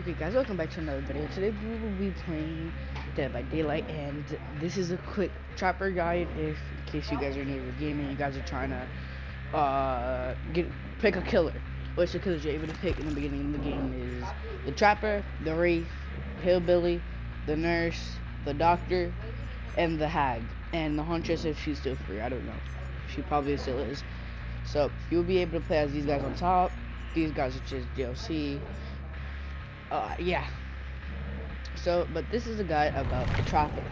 Okay guys, welcome back to another video. Today we will be playing Dead by Daylight, and this is a quick trapper guide in case you guys are new to the game and you guys are trying to pick a killer. Which the killers you're able to pick in the beginning of the game is the trapper, the Wraith, Hillbilly, the nurse, the doctor, and the hag. And the huntress if she's still free. I don't know. She probably still is. So you'll be able to play as these guys on top. These guys are just DLC. Yeah. So, but this is a guide about the trapper.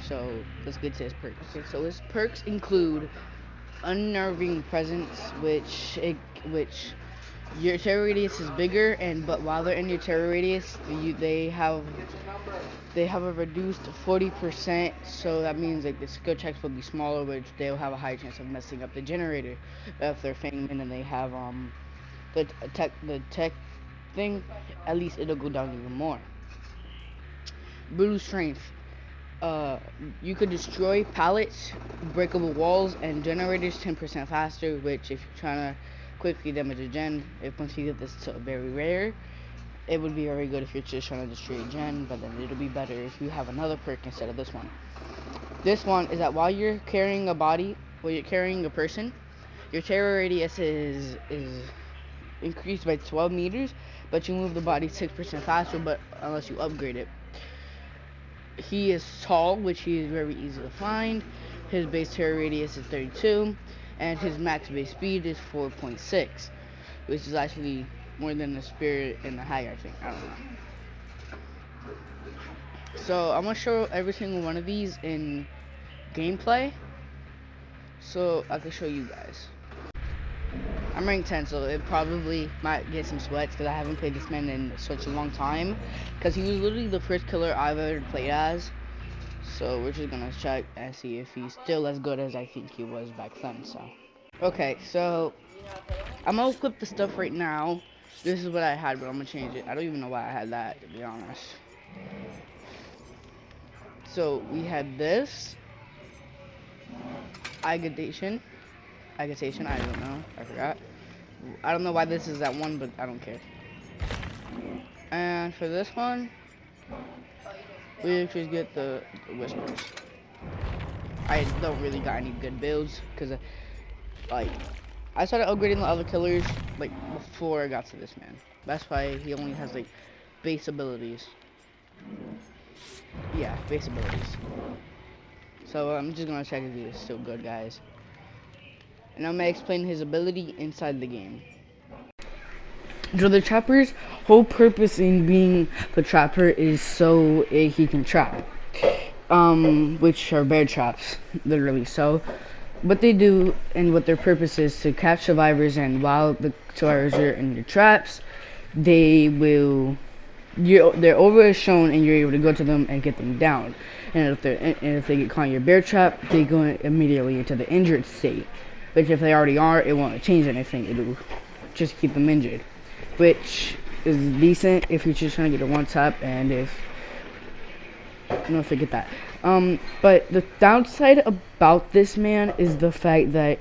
So, let's get to his perks. Okay, so his perks include unnerving presence, which your terror radius is bigger, but while they're in your terror radius, they have a reduced 40%. So that means like the skill checks will be smaller, which they'll have a higher chance of messing up the generator if they're fangman and they have the tech thing. At least it'll go down even more. Brutal strength. You could destroy pallets, breakable walls, and generators 10% faster. Which, if you're trying to quickly damage a gen, once you get this to very rare, it would be very good if you're just trying to destroy a gen. But then it'll be better if you have another perk instead of this one. This one is that while you're carrying a person, your terror radius is increased by 12 meters, but you move the body 6% faster, but unless you upgrade it. He is tall, which he is very easy to find. His base terror radius is 32, and his max base speed is 4.6, which is actually more than the spirit and the hag, I think. I don't know. So I'm gonna show every single one of these in gameplay, so I can show you guys. I'm rank 10, so it probably might get some sweats because I haven't played this man in such a long time. Because he was literally the first killer I've ever played as. So we're just gonna check and see if he's still as good as I think he was back then. So, okay, so I'm gonna equip the stuff right now. This is what I had, but I'm gonna change it. I don't even know why I had that, to be honest. So we had this agitation. I don't know. I forgot. I don't know why this is that one, but I don't care. And for this one, we just get the whispers. I don't really got any good builds because, I started upgrading the other killers before I got to this man. That's why he only has base abilities. Yeah, base abilities. So I'm just gonna check if he is still good, guys. And I'm gonna explain his ability inside the game. So the trapper's whole purpose in being the trapper is so he can trap, which are bear traps, literally. So what they do and what their purpose is to catch survivors, and while the survivors are in your traps, they're over shown and you're able to go to them and get them down. And if they get caught in your bear trap, they go immediately into the injured state. Which if they already are, it won't change anything. It'll just keep them injured, which is decent if you're just trying to get a one tap. And if no, forget that. But the downside about this man is the fact that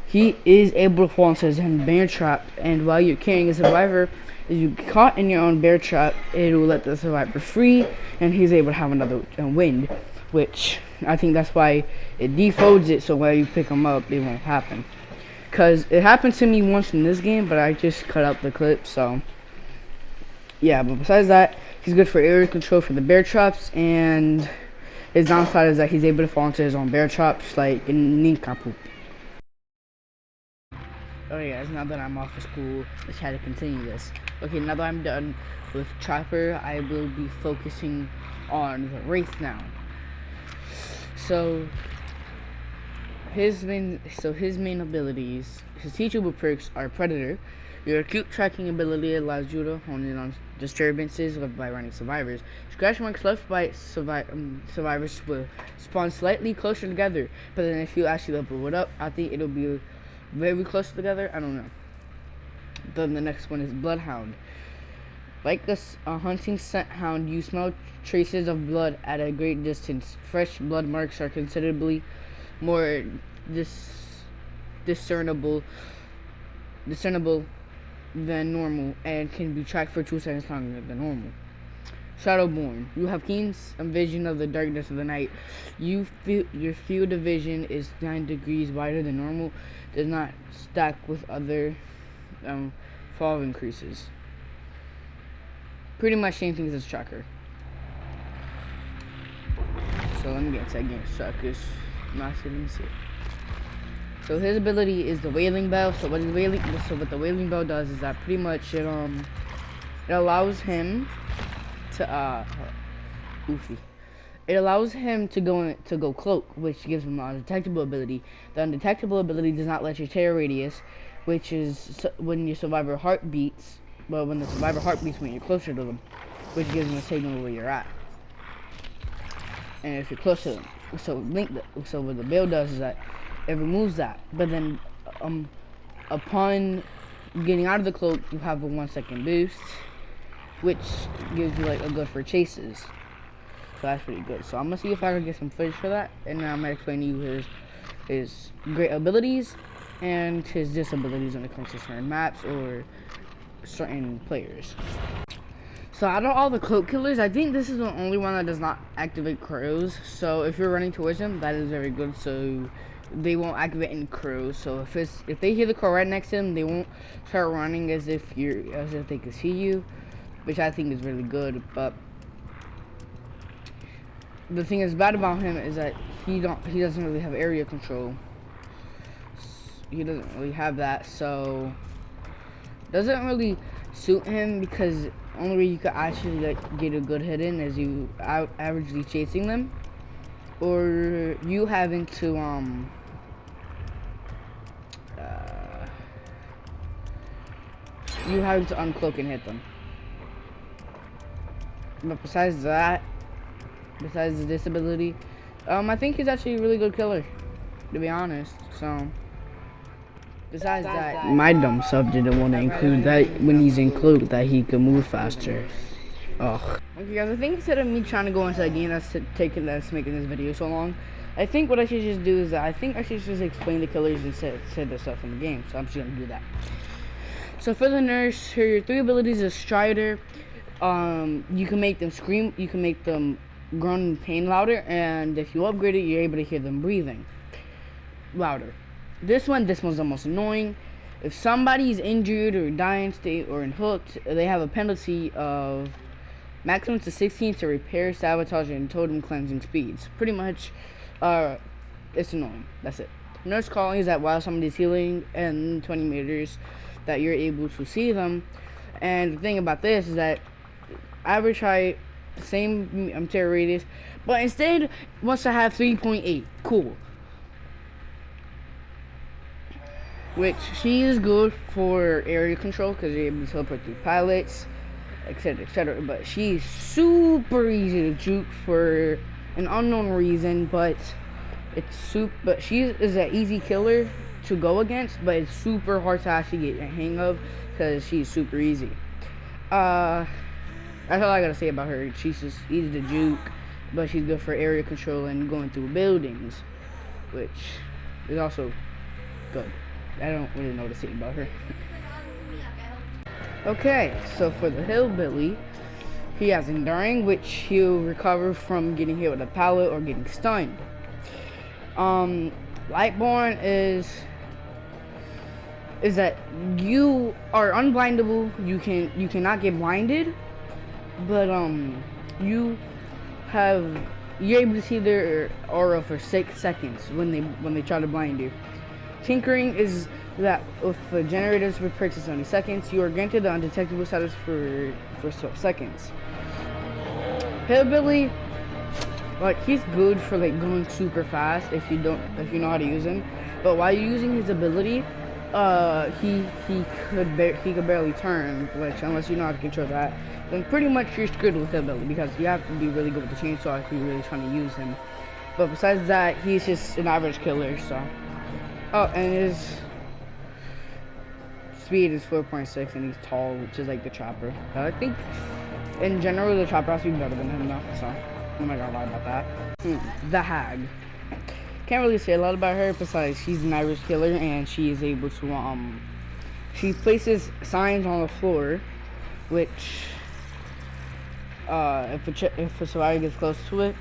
he is able to fall into his own bear trap, and while you're carrying a survivor, if you get caught in your own bear trap, it will let the survivor free, and he's able to have another wind, which I think that's why it defolds it, so when you pick him up, it won't happen. Because it happened to me once in this game, but I just cut out the clip, so yeah. But besides that, he's good for area control for the bear traps, and his downside is that he's able to fall into his own bear traps like in Ninkapoo. Okay guys, now that I'm off of school, let's try to continue this. Okay, now that I'm done with trapper, I will be focusing on the Wraith now. So his main abilities, his teachable perks are Predator. Your acute tracking ability allows you to hone in on disturbances left by running survivors. Scratch marks left by survivors will spawn slightly closer together, but then if you actually level it up, I think it'll be very close together. I don't know. Then the next one is Bloodhound. Like a hunting scent hound, you smell traces of blood at a great distance. Fresh blood marks are considerably discernible than normal and can be tracked for 2 seconds longer than normal. Shadowborn. You have keen vision of the darkness of the night. Your field of vision is 9 degrees wider than normal. Does not stack with other fall increases. Pretty much same things as Tracker. So let me get to that game Tracker's. Let me see it. So his ability is the Wailing Bell. So what the Wailing Bell does is that pretty much it allows him to It allows him to go cloak, which gives him an undetectable ability. The undetectable ability does not let your terror radius, which is when your survivor heart beats. Well, when the survivor heart beats when you're closer to them, which gives them a signal where you're at. And if you're close to them, so what the Bell does is that it removes that. But then, upon getting out of the cloak, you have a 1 second boost, which gives you like a good for chases. So that's pretty good. So I'm gonna see if I can get some footage for that, and then I'm gonna explain to you his great abilities and his disabilities when it comes to certain maps or certain players. So out of all the cloak killers, I think this is the only one that does not activate crows. So if you're running towards them, that is very good. So they won't activate any crows. So if they hear the crow right next to them, they won't start running as if they can see you, which I think is really good. But the thing that's bad about him is that he doesn't really have area control. He doesn't really have that, so it doesn't really suit him, because the only way you could actually like get a good hit in is you averagely chasing them, or you having to uncloak and hit them. But besides the disability, I think he's actually a really good killer, to be honest. So besides that, my dumb self didn't want to include that when he's in cloak, that he could move faster. Ugh. Okay guys, I think instead of me trying to go into that game that's making this video so long, I think what I should just do is that I think I should just explain the killers and say the stuff in the game. So I'm just gonna do that. So for the nurse, her 3 abilities is Strider. You can make them scream, you can make them groan in pain louder, and if you upgrade it, you're able to hear them breathing louder. This one's the most annoying. If somebody's injured or dying state or in hooked, they have a penalty of maximum to 16 to repair, sabotage, and totem cleansing speeds. Pretty much, it's annoying. That's it. Nurse calling is that while somebody's healing in 20 meters, that you're able to see them. And the thing about this is that average height, same terror radius, but instead wants to have 3.8. Cool. Which she is good for area control because you're able to teleport through pilots, etc., etc. But she's super easy to juke for an unknown reason. But she is an easy killer to go against, but it's super hard to actually get a hang of because she's super easy. That's all I gotta say about her. She's just easy to juke, but she's good for area control and going through buildings, which is also good. I don't really know what to say about her. Okay, so for the Hillbilly, he has Enduring, which he'll recover from getting hit with a pallet or getting stunned. Lightborn is that you are unblindable. You cannot get blinded, but you're able to see their aura for 6 seconds when they try to blind you. Tinkering is that if a generator is repurchased 90 seconds, you are granted the undetectable status for 12 seconds. Hillbilly, like, he's good for like going super fast if you know how to use him. But while you're using his ability, he could barely turn, which unless you know how to control that, then pretty much you're screwed with Hillbilly because you have to be really good with the chainsaw if you're really trying to use him. But besides that, he's just an average killer. So. Oh, and his speed is 4.6, and he's tall, which is like the Trapper. I think, in general, the Trapper has to be better than him, though, so I'm not gonna lie about that. The Hag. Can't really say a lot about her, besides she's an Irish killer, and she is able to, she places signs on the floor, which if a survivor gets close to it,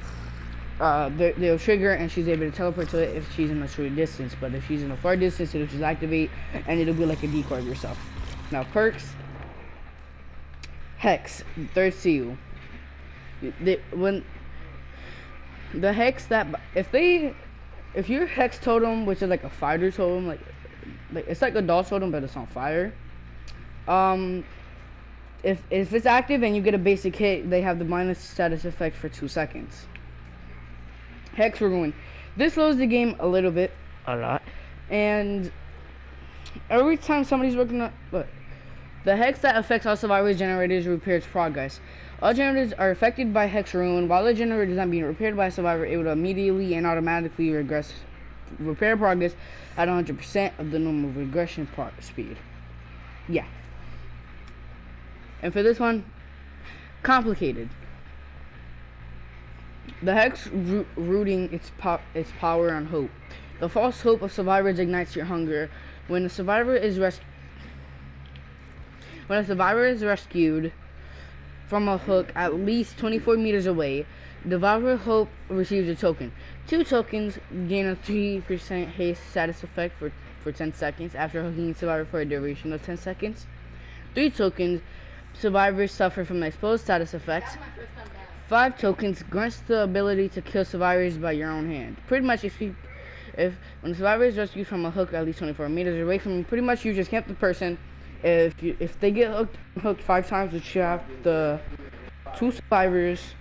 they'll trigger and she's able to teleport to it if she's in a short distance. But if she's in a far distance, it'll just activate and it'll be like a decoy of yourself. Now perks. Hex, third seal. When the hex that if your hex totem, which is like a fighter totem, like it's like a dog totem but it's on fire. If it's active and you get a basic hit, they have the minus status effect for 2 seconds. Hex ruin. This slows the game a little bit, a lot, and every time somebody's working on look. The hex that affects all survivors generators repairs progress. All generators are affected by hex ruin. While the generator is not being repaired by a survivor, it will immediately and automatically repair progress at 100% of the normal regression speed. Yeah. And for this one, complicated. The hex rooting its power on hope. The false hope of survivors ignites your hunger. When a survivor is rescued from a hook at least 24 meters away, the survivor hope receives a token. 2 tokens gain a 3% haste status effect for 10 seconds after hooking a survivor for a duration of 10 seconds. 3 tokens, survivors suffer from exposed status effects. 5 tokens grants the ability to kill survivors by your own hand. Pretty much if when a survivor is rescued from a hook at least 24 meters away from you, pretty much you just camp the person. If they get hooked 5 times, which you have the 2 survivors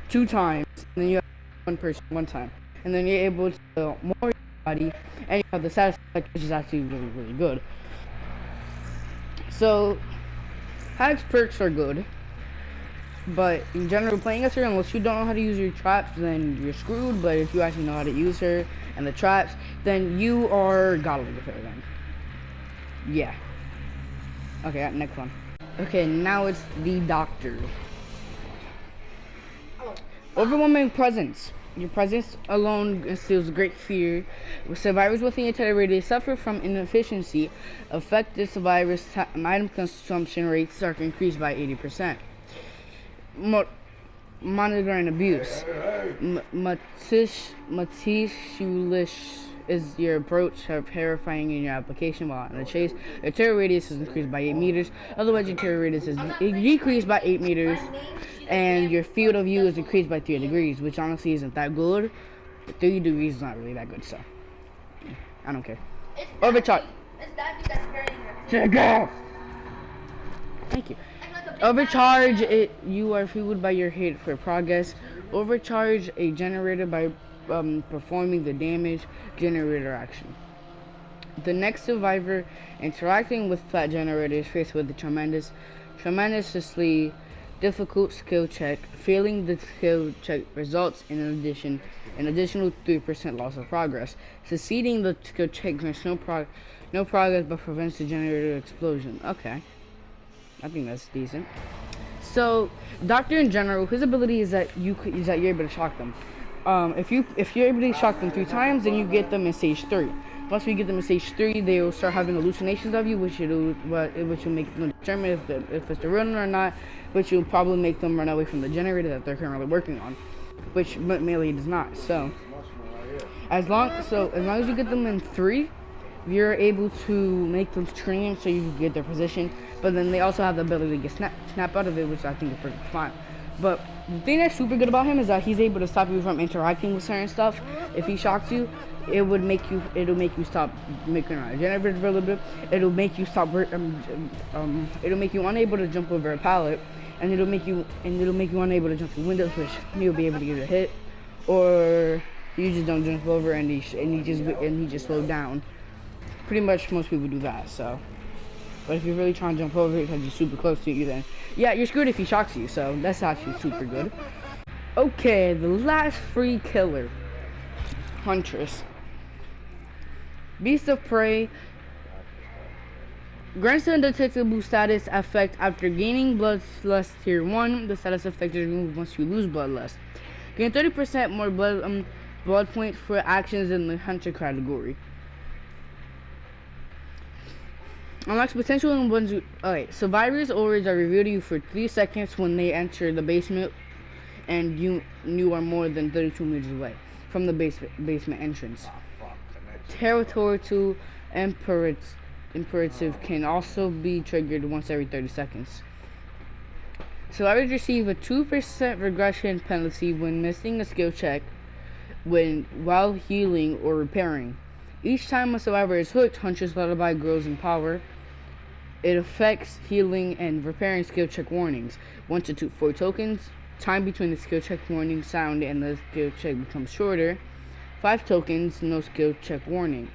2 times, and then you have 1 person 1 time, and then you're able to kill more of your body, and you have the status effect, which is actually really, really good. So hex perks are good, but in general, playing as her, unless you don't know how to use your traps, then you're screwed. But if you actually know how to use her and the traps, then you are godly with her then. Yeah. Okay, next one. Okay, now it's the doctor. Overwhelming presence. Your presence alone instills great fear. Survivors with the entire radius suffer from inefficiency. Affected survivors' item consumption rates are increased by 80%. Monitor and abuse. Meticulous is your approach of terrifying in your application while on a chase. Your terror radius is increased by 8 meters. Otherwise, your terror radius is decreased by 8 meters. And your field of view is increased by 3 degrees, which honestly isn't that good. But 3 degrees is not really that good, so I don't care. Overcharge. Thank you. Overcharge it. You are fueled by your hit for progress. Overcharge a generator by performing the damage generator action. The next survivor interacting with that generator is faced with a tremendously difficult skill check. Failing the skill check results in an additional 3% loss of progress. Succeeding the skill check grants no progress but prevents the generator explosion. Okay, I think that's decent. So, Doctor in general, his ability is that you're able to shock them. If you're able to shock them 3 times, then you get them in stage 3. Once we get them in stage 3, they will start having hallucinations of you, which will make them determine if it's the real one or not, which will probably make them run away from the generator that they're currently working on, which melee does not. So as long as you get them in 3, you're able to make them scream so you can get their position. But then they also have the ability to get snap out of it, which I think is perfectly fine. But the thing that's super good about him is that he's able to stop you from interacting with certain stuff. If he shocks you, it'll make you stop making a generator for a little bit. It'll make you stop it'll make you unable to jump over a pallet, and it'll make you unable to jump through windows, which you'll be able to get a hit, or you just don't jump over and he just slowed down. Pretty much most people do that. So, but if you're really trying to jump over it because he's super close to you, then yeah, you're screwed if he shocks you. So that's actually super good. Okay, the last free killer, Huntress. Beast of Prey grants an undetectable status effect after gaining Bloodlust Tier 1. The status effect is removed once you lose Bloodlust. Gain 30% more blood points for actions in the Hunter category. Unlocks potential in ones. Alright, survivors' auras are revealed to you for 3 seconds when they enter the basement, and you are more than 32 meters away from the basement entrance. Territorial imperative can also be triggered once every 30 seconds. Survivors receive a 2% regression penalty when missing a skill check while healing or repairing. Each time a survivor is hooked, Huntress Lullaby grows in power. It affects healing and repairing skill check warnings. 1 to 4 tokens. Time between the skill check warning sound and the skill check becomes shorter. 5 tokens, no skill check warning.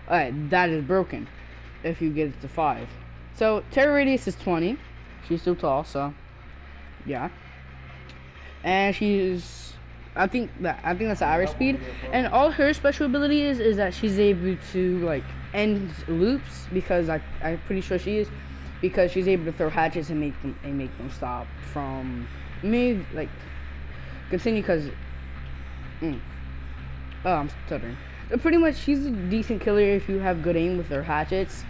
Alright, that is broken if you get it to 5. So, terror radius is 20. She's still tall, so yeah. And she's I think that's the average speed. And all her special ability is that she's able to like end loops, because I'm pretty sure she is, because she's able to throw hatchets and make them stop from me, like continue, because oh, I'm stuttering. But pretty much she's a decent killer if you have good aim with her hatchets.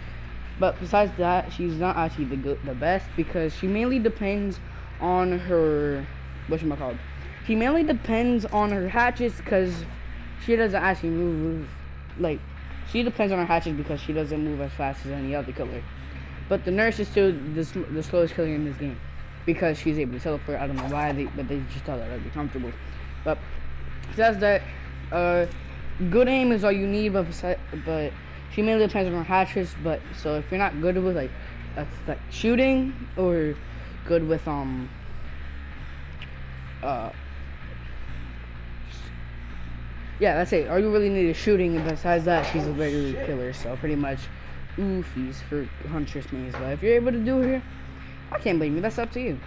But besides that, she's not actually the best, because she mainly depends on her whatchamacallit. She mainly depends on her hatchets, because she doesn't actually move. Like, she depends on her hatchets because she doesn't move as fast as any other killer. But the nurse is still the slowest killer in this game, because she's able to teleport. I don't know why, but they just thought that would be comfortable. But besides that, good aim is all you need. But she mainly depends on her hatchets. But so if you're not good with like shooting, or good with yeah, that's it. All you really need is shooting, and besides that, she's a very good killer. So pretty much oofies for Huntress mains. But if you're able to do her, I can't blame you. That's up to you.